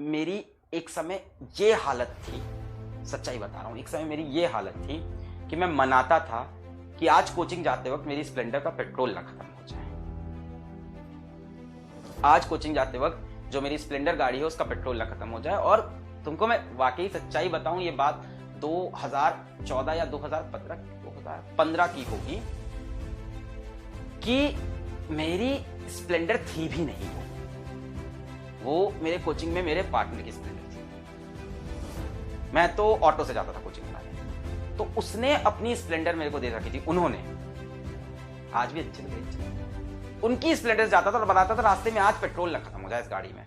मेरी एक समय ये हालत थी, सच्चाई बता रहा हूँ, एक समय मेरी ये हालत थी कि मैं मनाता था कि आज कोचिंग जाते वक्त मेरी स्प्लेंडर का पेट्रोल ना खत्म हो जाए। आज कोचिंग जाते वक्त जो मेरी स्प्लेंडर गाड़ी है उसका पेट्रोल ना खत्म हो जाए। और तुमको मैं वाकई सच्चाई बताऊं, ये बात 2014 या 2015 की होगी कि मेरी स्प्लेंडर थी भी नहीं, वो मेरे कोचिंग में मेरे पार्टनर की स्प्लेंडर थी। मैं तो ऑटो से जाता था कोचिंग कराने, तो उसने अपनी स्प्लेंडर मेरे को दे रखी थी। उन्होंने आज भी अच्छे लगे, उनकी स्प्लेंडर से जाता था और बताता था रास्ते में आज पेट्रोल ना खत्म हो जाए इस गाड़ी में।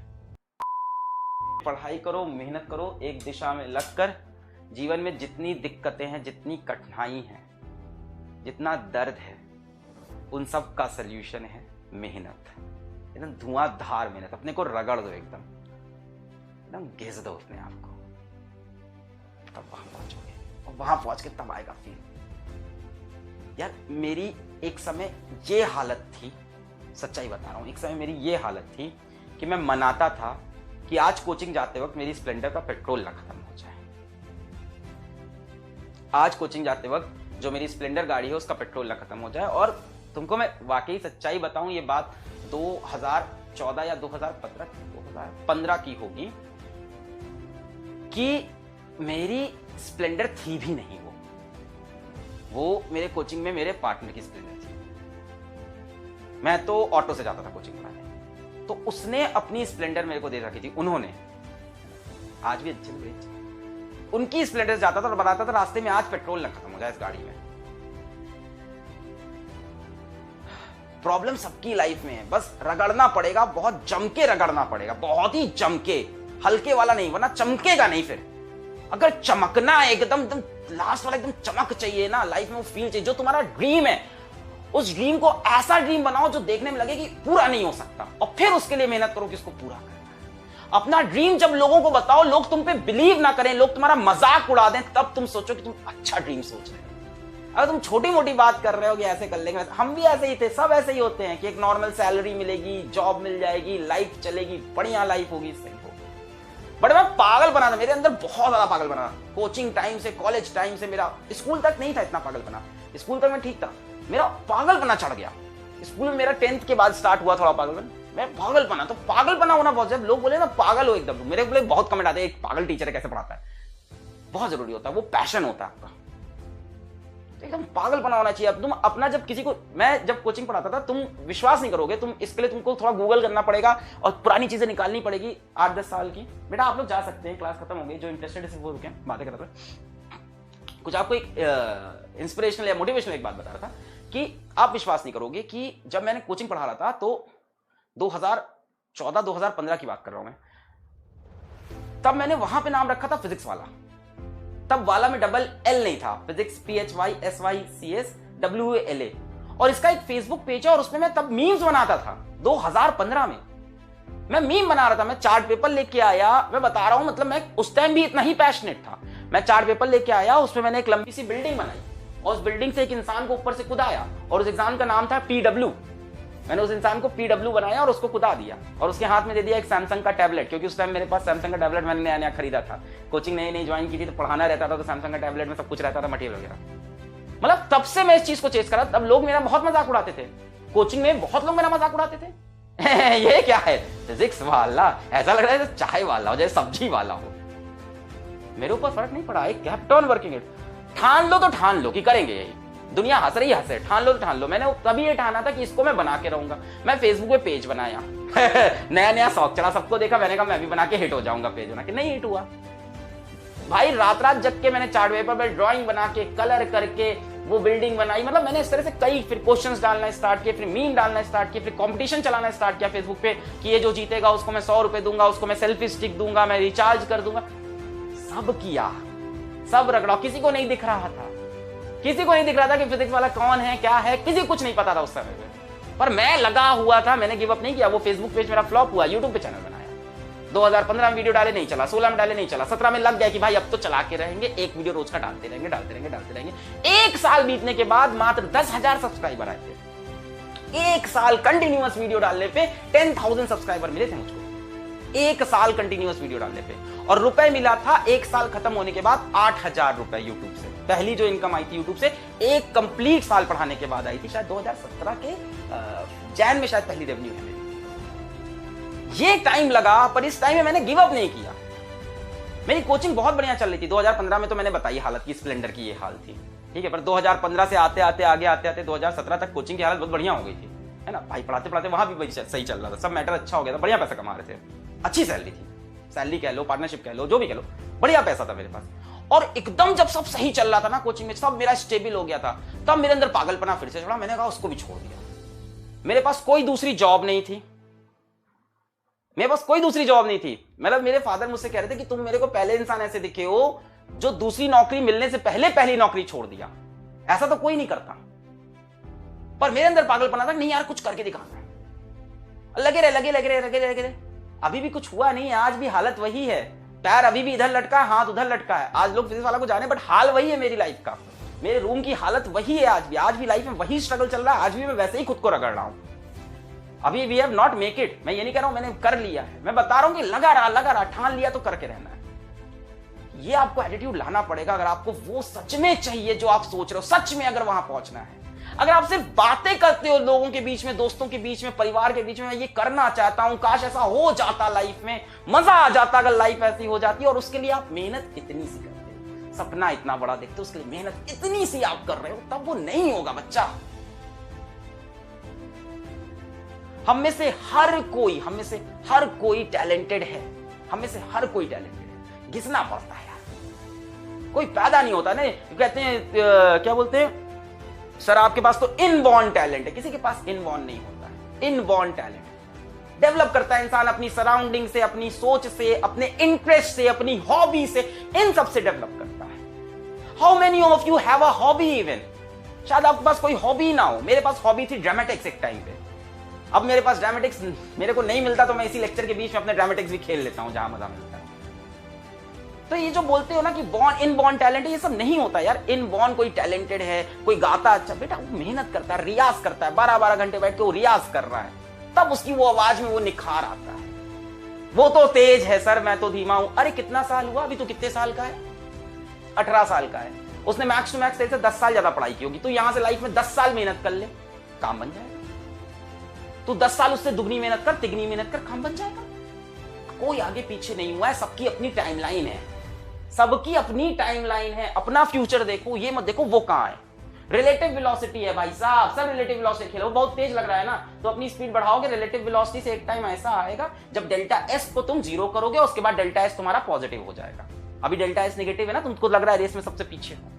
पढ़ाई करो, मेहनत करो, एक दिशा में लगकर। जीवन में जितनी दिक्कतें हैं, जितनी कठिनाई है, जितना दर्द है, उन सब का सल्यूशन है मेहनत। एकदम धुआंधार मेहनत, अपने को रगड़ दो, एकदम एकदम घिस दो अपने आप को, तब वहां पहुंचोगे। और वहां पहुंच के तब आएगा फील। यार मेरी एक समय ये हालत थी, सच्चाई बता रहा हूं, एक समय मेरी ये हालत थी कि मैं मनाता था कि आज कोचिंग जाते वक्त मेरी स्प्लेंडर का पेट्रोल ना खत्म हो जाए। आज कोचिंग जाते वक्त जो मेरी स्प्लेंडर गाड़ी है उसका पेट्रोल ना खत्म हो जाए। और तुमको मैं वाकई सच्चाई बताऊं, ये बात 2014 या 2015 की होगी कि मेरी स्प्लेंडर थी भी नहीं, वो मेरे कोचिंग में मेरे पार्टनर की स्प्लेंडर थी। मैं तो ऑटो से जाता था कोचिंग कराने, तो उसने अपनी स्प्लेंडर मेरे को दे रखी थी। उन्होंने आज भी अच्छे लगे, उनकी स्प्लेंडर से जाता था और बताता था रास्ते में आज पेट्रोल ना खत्म हो जाए इस गाड़ी में। प्रॉब्लम सबकी लाइफ में है, बस रगड़ना पड़ेगा, बहुत जम के रगड़ना पड़ेगा, बहुत ही जम के, हल्के वाला नहीं, वरना चमकेगा नहीं। फिर अगर चमकना है, एकदम लास्ट वाला एकदम चमक चाहिए ना लाइफ में, वो फील चाहिए। जो तुम्हारा ड्रीम है, उस ड्रीम को ऐसा ड्रीम बनाओ जो देखने में लगे कि पूरा नहीं हो सकता, और फिर उसके लिए मेहनत करो कि इसको पूरा करना है। अपना ड्रीम जब लोगों को बताओ, लोग तुम पे बिलीव ना करें, लोग तुम्हारा मजाक उड़ा दें, तब तुम सोचो कि तुम अच्छा ड्रीम सोच रहे हो। अगर तुम छोटी मोटी बात कर रहे हो कि ऐसे कर लेंगे, हम भी ऐसे ही थे, सब ऐसे ही होते हैं कि एक नॉर्मल सैलरी मिलेगी, जॉब मिल जाएगी, लाइफ चलेगी, बढ़िया लाइफ होगी, सही होगी। बट मैं पागल बना था, मेरे अंदर बहुत ज्यादा पागल बना। कोचिंग टाइम से, कॉलेज टाइम से, मेरा स्कूल तक नहीं था इतना पागल बना, स्कूल तक मैं ठीक था, मेरा पागल बना चढ़ गया। स्कूल में मेरा 10th के बाद स्टार्ट हुआ थोड़ा पागलपन, मैं पागल बना। तो पागल बना होना बहुत, जब लोग बोले ना पागल हो एकदम, मेरे बोले बहुत कमेंट आते हैं, एक पागल टीचर है कैसे पढ़ाता है। बहुत जरूरी होता है, वो पैशन होता है आपका, एकदम पागल बना होना चाहिए। अब तुम अपना, जब किसी को, मैं जब कोचिंग पढ़ाता था, तुम विश्वास नहीं करोगे, तुम इसके लिए तुमको थोड़ा गूगल करना पड़ेगा और पुरानी चीजें निकालनी पड़ेगी 8-10 साल की। बेटा आप लोग जा सकते हैं, क्लास खत्म हो गई, जो इंटरेस्टेड है वो रुके, बातें कर रहे थे। कुछ आपको एक इंस्पिरेशनल या मोटिवेशनल एक बात बता रहा था कि आप विश्वास नहीं करोगे कि जब मैंने कोचिंग पढ़ा रहा था, तो 2014-2015 की बात कर रहा हूं मैं, तब मैंने वहां पे नाम रखा था फिजिक्स वाला। तब वाला में डबल एल नहीं था, फिजिक्स PHYSYCSWALA। और इसका एक फेसबुक पेज है और उसमें मैं तब मीम्स बनाता था। 2015 में मैं मीम बना रहा था, मैं चार्ट पेपर लेके आया, मैं बता रहा हूं, मतलब मैं उस टाइम भी इतना ही पैशनेट था। मैं चार्ट पेपर लेके आया, उसमें मैंने एक लंबी सी बिल्डिंग बनाई और उस बिल्डिंग से एक इंसान को ऊपर से कूदाया और उस इंसान का नाम था PW। मैंने उस इंसान को PW बनाया और उसको कुदा दिया और उसके हाथ में दे दिया एक सैमसंग का टैबलेट, क्योंकि उस टाइम मेरे पास सैमसंग का टैबलेट मैंने नया नया खरीदा था। कोचिंग नई नई ज्वाइन की थी, तो पढ़ाना रहता था, तो सैमसंग का टैबलेट में सब कुछ रहता था, मटेरियल वगैरह। मतलब तब से मैं इस चीज को चेस करा। तब लोग मेरा बहुत मजाक उड़ाते थे, कोचिंग में बहुत लोग मेरा मजाक उड़ाते थे। ये क्या है, फिजिक्स वाला, ऐसा लग रहा है जैसे चाय वाला हो, जैसे सब्जी वाला हो। मेरे ऊपर फर्क नहीं पड़ा, एक केप्ट ऑन वर्किंग इट। ठान लो तो ठान लो कि करेंगे यही, दुनिया हंस रही हंसे, ठान लो तो ठान लो। मैंने तभी ये ठाना था कि इसको मैं बना के रहूंगा। मैं फेसबुक पे पेज बनाया नया नया शौक चला, सबको देखा, मैंने कहा मैं भी बना के हिट हो जाऊंगा पेज बना के। नहीं हिट हुआ भाई, रात रात जग के मैंने चार्ट पेपर पर ड्राइंग बना के, कलर करके वो बिल्डिंग बनाई। मतलब मैंने इस तरह से कई, फिर क्वेश्चंस डालना स्टार्ट किए, फिर मीम डालना स्टार्ट किए, फिर कंपटीशन चलाना स्टार्ट किया फेसबुक पे कि ये जो जीतेगा उसको मैं 100 रुपए दूंगा, उसको मैं सेल्फी स्टिक दूंगा, मैं रिचार्ज कर दूंगा। सब किया, सब रगड़ा, किसी को नहीं दिख रहा था, किसी को नहीं दिख रहा था कि फिजिक्स वाला कौन है, क्या है, किसी को कुछ नहीं पता था उस समय पे। पर मैं लगा हुआ था, मैंने गिव अप नहीं किया। वो फेसबुक पेज मेरा फ्लॉप हुआ, यूट्यूब पे चैनल बनाया, 2015 में वीडियो डाले नहीं चला, 16 में डाले नहीं चला, 17 में लग गया कि भाई अब तो चला के रहेंगे, एक वीडियो रोज का डालते रहेंगे, डालते रहेंगे, डालते रहेंगे। एक साल बीतने के बाद मात्र 10,000 सब्सक्राइबर आए थे। एक साल कंटिन्यूअस वीडियो डालने पे 10,000 सब्सक्राइबर मिले थे मुझको। 1 साल कंटिन्यूअस वीडियो डालने पे, और रुपए मिला था 1 साल खत्म होने के बाद 8,000 रुपए यूट्यूब से। पहली जो इनकम आई थी यूट्यूब से एक कंप्लीट साल पढ़ाने के बाद आई थी, शायद 2017 के जैन में शायद पहली रेवेन्यू है मेरी। ये टाइम लगा, पर इस टाइम में मैंने गिव अप नहीं किया। मेरी कोचिंग बहुत बढ़िया चल रही थी। 2015 में तो मैंने बताई हालत की, स्प्लेंडर की ये हाल थी, ठीक है। पर 2015 से आते आते 2017 तक कोचिंग की हालत बहुत बढ़िया हो गई थी, है ना भाई। पढ़ाते पढ़ाते वहां भी सही चल रहा था, सब मैटर अच्छा हो गया था, बढ़िया पैसा कमा रहे थे, अच्छी सैलरी थी, सैलरी कह लो, पार्टनरशिप कह लो, जो भी कह लो, बढ़िया पैसा था मेरे पास। और एकदम जब सब सही चल रहा था ना कोचिंग में, सब मेरा स्टेबल हो गया था, तब मेरे अंदर पागलपना फिर से चढ़ा। मैंने कहा उसको भी छोड़ दिया। मेरे पास कोई दूसरी जॉब नहीं थी, मेरे पास कोई दूसरी जॉब नहीं थी। मतलब मेरे फादर मुझसे कह रहे थे कि तुम मेरे को पहले इंसान ऐसे दिखे हो जो दूसरी नौकरी मिलने से पहले पहली नौकरी छोड़ दिया, ऐसा तो कोई नहीं करता। पर मेरे अंदर पागलपना था, नहीं यार कुछ करके दिखाना है। लगे रहे। अभी भी कुछ हुआ नहीं है, आज भी हालत वही है, पैर अभी भी इधर लटका है, हाथ उधर लटका है। आज लोग फिजिक्स वाला को जाने, बट हाल वही है मेरी लाइफ का, मेरे रूम की हालत वही है। आज भी लाइफ में वही स्ट्रगल चल रहा है, आज भी मैं वैसे ही खुद को रगड़ रहा हूं। अभी we have not make it, मैं ये नहीं कह रहा हूं मैंने कर लिया है, मैं बता रहा हूं कि लगा रहा, ठान लिया तो करके रहना है। ये आपको एटीट्यूड लाना पड़ेगा अगर आपको वो सच में चाहिए जो आप सोच रहे हो, सच में अगर वहां पहुंचना है। अगर आप सिर्फ बातें करते हो लोगों के बीच में, दोस्तों के बीच में, परिवार के बीच में, मैं ये करना चाहता हूं, काश ऐसा हो जाता लाइफ में, मजा आ जाता अगर लाइफ ऐसी हो जाती, और उसके लिए आप मेहनत इतनी सी करते हो, सपना इतना बड़ा देखते हो, उसके लिए मेहनत इतनी सी आप कर रहे हो, तब वो नहीं होगा बच्चा। हम में से हर कोई टैलेंटेड है, हम में से हर कोई टैलेंटेड है, घिसना पड़ता है यार, कोई पैदा नहीं होता ना। कहते हैं क्या बोलते हैं, सर आपके पास तो इनबॉर्न टैलेंट है, किसी के पास इनबॉर्न नहीं होता है, इनबॉर्न टैलेंट डेवलप करता है इंसान अपनी सराउंडिंग से, अपनी सोच से, अपने इंटरेस्ट से, अपनी हॉबी से, इन सब से डेवलप करता है। How many of you have a hobby even? शायद आपके पास कोई हॉबी ना हो, मेरे पास हॉबी थी ड्रामेटिक्स एक टाइम पे। अब मेरे पास ड्रामेटिक्स मेरे को नहीं मिलता तो मैं इसी लेक्चर के बीच में अपने ड्रामेटिक्स भी खेल लेता हूं जहां मजा मिलता है। तो ये जो बोलते हो ना कि बॉर्न इनबॉर्न टैलेंट है, ये सब नहीं होता यार। इनबॉर्न कोई टैलेंटेड है, कोई गाता अच्छा, बेटा वो मेहनत करता है, रियाज करता है, 12-12 घंटे बैठ के वो रियाज कर रहा है, तब उसकी वो आवाज में वो निखार आता है। वो तो तेज है सर, मैं तो धीमा हूं। अरे कितना साल हुआ, अभी तो कितने साल का है, 18 साल का है। उसने मैक्स टू मैक्स से 10 साल ज्यादा पढ़ाई की होगी। तू यहां से लाइफ में 10 साल मेहनत कर ले, काम बन जाएगा। तू 10 साल उससे दुगनी मेहनत कर, तिगनी मेहनत कर, काम बन जाएगा। कोई आगे पीछे नहीं हुआ है, सबकी अपनी टाइमलाइन है, सबकी अपनी टाइमलाइन है। अपना फ्यूचर देखो, ये मत देखो वो कहां है। रिलेटिव वेलोसिटी है भाई साहब, सब रिलेटिव वेलोसिटी खेलो। बहुत तेज लग रहा है ना, तो अपनी स्पीड बढ़ाओगे, रिलेटिव वेलोसिटी से एक टाइम ऐसा आएगा जब डेल्टा एस को तुम 0 करोगे, उसके बाद डेल्टा एस तुम्हारा पॉजिटिव हो जाएगा। अभी डेल्टा एस नेगेटिव है ना, तुमको लग रहा है रेस में सबसे पीछे हो,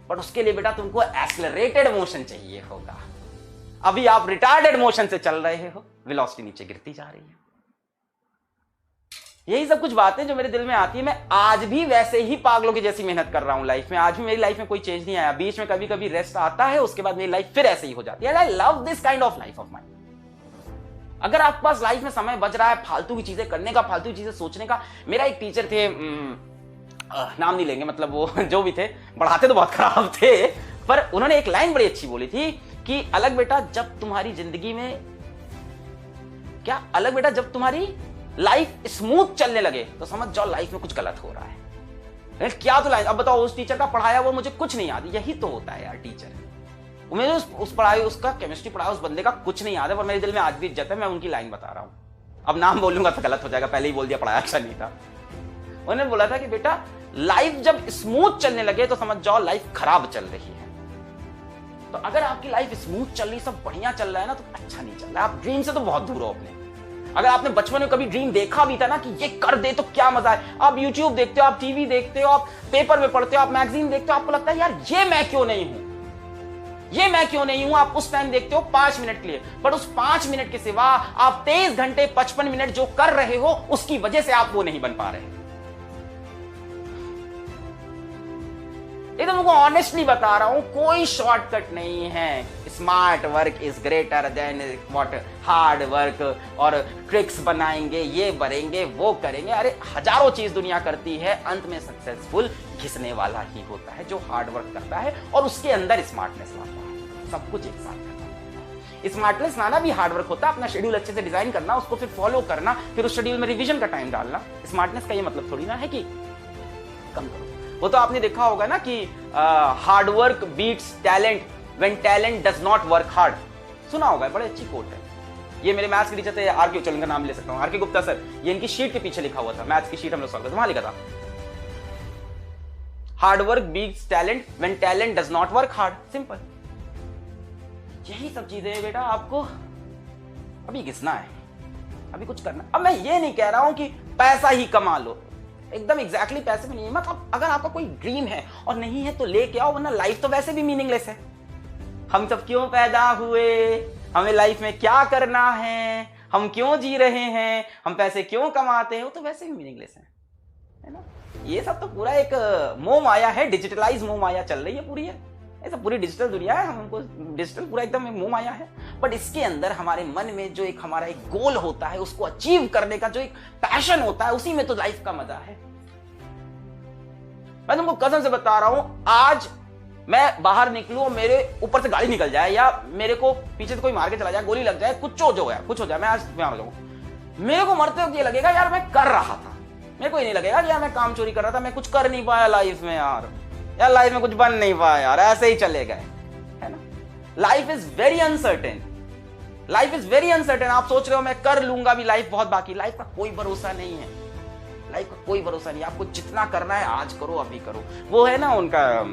बट उसके लिए बेटा तुमको एक्सेलरेटेड मोशन चाहिए होगा। अभी आप रिटार्डेड मोशन से चल रहे हो, वेलोसिटी नीचे गिरती जा रही है। यही सब कुछ बातें जो मेरे दिल में आती है। मैं आज भी वैसे ही पागलों की जैसी मेहनत कर रहा हूं लाइफ में। आज भी मेरी लाइफ में कोई चेंज नहीं आया। बीच में कभी कभी रेस्ट आता है, उसके बाद मेरी लाइफ फिर ऐसे ही हो जाती है। I love this kind of life of mine. अगर आपके पास लाइफ में समय बच रहा है फालतू की चीजें करने का, फालतू की चीजें सोचने का। मेरा एक टीचर थे, नाम नहीं लेंगे, मतलब वो जो भी थे, पढ़ाते तो बहुत खराब थे, पर उन्होंने एक लाइन बड़ी अच्छी बोली थी कि अलग बेटा जब तुम्हारी जिंदगी में, क्या अलग बेटा जब तुम्हारी लाइफ स्मूथ चलने लगे तो समझ जाओ लाइफ में कुछ गलत हो रहा है। क्या तो लाइन, अब बताओ उस टीचर का पढ़ाया वो मुझे कुछ नहीं याद। यही तो होता है यार टीचर। मुझे उस पढ़ाई, उसका केमिस्ट्री पढ़ाया उस बंदे का कुछ नहीं याद है, पर मेरे दिल में आज भी इज्जत है। मैं उनकी लाइन बता रहा हूं, अब नाम बोलूंगा तो गलत हो जाएगा, पहले ही बोल दिया पढ़ाया अच्छा नहीं था। उन्होंने बोला था कि बेटा लाइफ जब स्मूथ चलने लगे तो समझ जाओ लाइफ खराब चल रही है। तो अगर आपकी लाइफ स्मूथ चल रही, सब बढ़िया चल रहा है ना, तो अच्छा नहीं चल रहा है। आप ड्रीम से तो बहुत दूर हो अपने। अगर आपने बचपन में कभी ड्रीम देखा भी था ना कि ये कर दे तो क्या मजा है, आप यूट्यूब देखते हो, आप टीवी देखते हो, आप पेपर में पढ़ते हो, आप मैगजीन देखते हो, आपको लगता है यार ये मैं क्यों नहीं हूं, ये मैं क्यों नहीं हूं। आप उस टाइम देखते हो 5 मिनट के लिए, पर उस 5 मिनट के सिवा आप 23 घंटे 55 मिनट जो कर रहे हो उसकी वजह से आप वो नहीं बन पा रहे। ये तो मुझको ऑनेस्टली बता रहा हूं, कोई शॉर्टकट नहीं है। Smart work is greater than what hard work, और ट्रिक्स बनाएंगे, ये बनेंगे, वो करेंगे। अरे हजारों चीज दुनिया करती है, अंत में सक्सेसफुल घिसने वाला ही होता है जो हार्ड वर्क करता है और उसके अंदर स्मार्टनेस लाता है। सब कुछ एक साथ करता है। स्मार्टनेस लाना भी हार्डवर्क होता है, अपना शेड्यूल अच्छे से डिजाइन करना, उसको फिर फॉलो करना, फिर उस शेड्यूल में रिवीजन का टाइम डालना। स्मार्टनेस का ये मतलब थोड़ी ना है कि कम करो। वो तो आपने देखा होगा ना कि hard work beats talent when talent does not work hard. सुना होगा, बड़ी अच्छी कोट है। ये मेरे मैथ्स के टीचर थे आर.के. उच्चल, का नाम ले सकता हूँ, आर.के. गुप्ता सर। ये इनकी शीट के पीछे लिखा हुआ था, मैथ्स की शीट हम लोग सॉल्व करते, वहां लिखा था hard work beats talent when talent does not work hard. Simple. यही सब चीजें हैं बेटा, आपको अभी घिसना है, अभी कुछ करना। अब मैं ये नहीं कह रहा हूं कि पैसा ही कमा लो, एकदम एग्जैक्टली पैसे में नहीं है। मतलब अगर आपका कोई ड्रीम है और नहीं है तो लेके आओ, वरना लाइफ तो वैसे भी मीनिंगलेस है। हम सब क्यों पैदा हुए, हमें लाइफ में क्या करना है, हम क्यों जी रहे हैं, हम पैसे क्यों कमाते हैं, वो तो वैसे भी मीनिंगलेस है ना। ये सब तो पूरा एक मोह माया है, डिजिटलाइज मोह माया चल रही है पूरी है। ये सब पूरी डिजिटल दुनिया है, हमको डिजिटल पूरा एकदम मोह माया है। बट इसके अंदर हमारे मन में जो एक हमारा एक गोल होता है, उसको अचीव करने का जो एक पैशन होता है, उसी में तो लाइफ का मजा है। मैं तुमको कसम से बता रहा हूं, आज मैं बाहर निकलूं और मेरे ऊपर से गाड़ी निकल जाए या मेरे को पीछे से कोई मार के चला जाए, गोली लग जाए, कुछ हो जाए, मैं आज बीमार हो जाऊं, मेरे को मरते वक्त ये लगेगा यार मैं कर रहा था। मेरे को ये नहीं लगेगा कि यार मैं काम चोरी कर रहा था, मैं कुछ कर नहीं पाया लाइफ में, यार लाइफ में कुछ बन नहीं पाया, यार ऐसे ही चले गए, है ना। Life is very uncertain, life is very uncertain. आप सोच रहे हो मैं कर लूंगा भी, लाइफ बहुत बाकी। लाइफ का कोई भरोसा नहीं है, लाइफ का कोई भरोसा नहीं। आपको जितना करना है आज करो, अभी करो। वो है ना उनका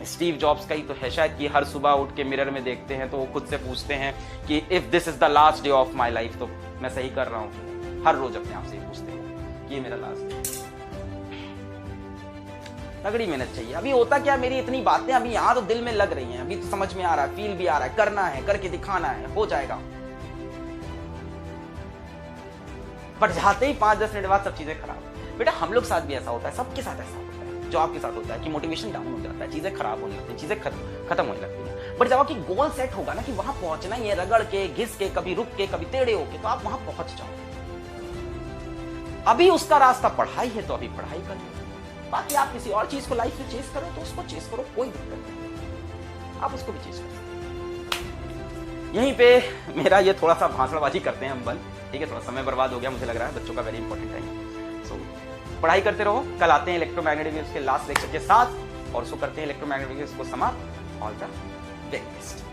स्टीव जॉब्स का ही तो है शायद, कि हर सुबह उठ के मिरर में देखते हैं तो वो खुद से पूछते हैं कि if this is the last day of my life, तो मैं सही कर रहा हूं। हर रोज अपने आप से पूछते हैं कि ये मेरा लास्ट डे। तगड़ी मेहनत चाहिए। अभी होता क्या, मेरी इतनी बातें अभी यहां तो दिल में लग रही हैं, अभी तो समझ में आ रहा है, फील भी आ रहा है, करना है, करके दिखाना है, हो जाएगा। बट जाते ही 5-10 मिनट बाद सब चीजें खराब। बेटा हम लोग साथ भी ऐसा होता है, सबके साथ ऐसा होता है जो आपके साथ होता है कि मोटिवेशन डाउन हो जाता है, चीजें खराब होने लगती हैं, चीजें खत्म होने लगती हैं। बट जब आपकी गोल सेट होगा ना कि वहां पहुंचना ही है, रगड़ के, घिस के, कभी रुक के, कभी टेढ़े होके, तो आप वहां पहुंच जाओ। अभी उसका रास्ता पढ़ाई है तो अभी पढ़ाई कर लो, बाकी आप किसी और चीज को लाइफ में चेस करो तो उसको चेस करो, कोई दिक्कत नहीं, आप उसको भी चेस करो। यहीं पे मेरा ये थोड़ा सा भाषणबाजी करते हैं हम बंद, ठीक है। थोड़ा समय बर्बाद हो गया, मुझे लग रहा है बच्चों का वेरी इंपॉर्टेंट टाइम। सो पढ़ाई करते रहो। कल आते हैं इलेक्ट्रोमैग्नेटिक वेव्स के लास्ट लेक्चर के साथ और उसको करते हैं इलेक्ट्रोमैग्नेटिक वेव्स को समाप्त। All the very best.